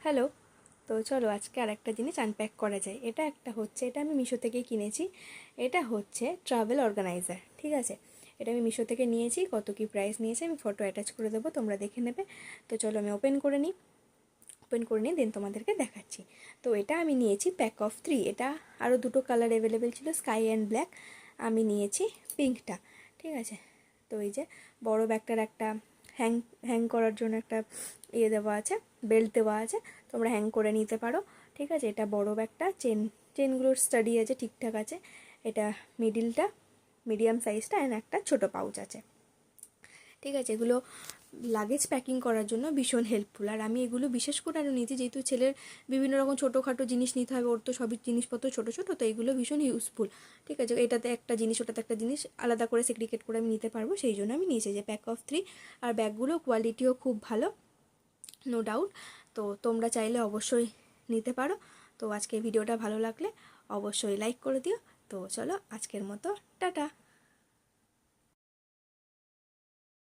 Hello. তো চলো আজকে আরেকটা জিনিস আনপ্যাক করা যায়। এটা একটা হচ্ছে, এটা আমি মিশো থেকেই কিনেছি। এটা হচ্ছে ট্রাভেল অর্গানাইজার, ঠিক আছে। এটা আমি মিশো থেকে নিয়েছি। কত কি প্রাইস নিয়েছে আমি ফটো অ্যাটাচ করে দেবো, তোমরা দেখে নেবে। তো চলো আমি ওপেন করে নিই দেন তোমাদেরকে দেখাচ্ছি। তো এটা আমি নিয়েছি প্যাক অফ 3। এটা আরও দুটো কালার অ্যাভেলেবেল ছিল, স্কাই অ্যান্ড ব্ল্যাক। আমি নিয়েছি পিঙ্কটা, ঠিক আছে। তো এই যে বড় ব্যাগটার একটা হ্যাং হ্যাং করার জন্য একটা দেওয়া আছে, বেল্ট দেওয়া আছে, তোমরা হ্যাং করে নিতে পারো, ঠিক আছে। এটা বড় ব্যাগটা, চেনগুলোর স্টাডি আছে, ঠিকঠাক আছে। এটা মিডিয়াম সাইজটা, অ্যান্ড একটা ছোটো পাউচ আছে, ঠিক আছে। এগুলো লাগেজ প্যাকিং করার জন্য ভীষণ হেল্পফুল। আর আমি এগুলো বিশেষ করে আরও নিয়েছি, যেহেতু ছেলের বিভিন্ন রকম ছোটোখাটো জিনিস নিতে হবে, ওর তো সবই জিনিসপত্র ছোটো ছোটো, তো এগুলো ভীষণ ইউজফুল, ঠিক আছে। এটাতে একটা জিনিস, ওটাতে একটা জিনিস আলাদা করে সেগ্রিগেট করে আমি নিতে পারবো, সেই জন্য আমি নিয়েছি যে প্যাক অফ 3। আর ব্যাগগুলো কোয়ালিটিও খুব ভালো, নো ডাউট। তো তোমরা চাইলে অবশ্যই নিতে পারো। তো আজকে ভিডিওটা ভালো লাগলে অবশ্যই লাইক করে দিও। তো চলো আজকের মতো টাটা।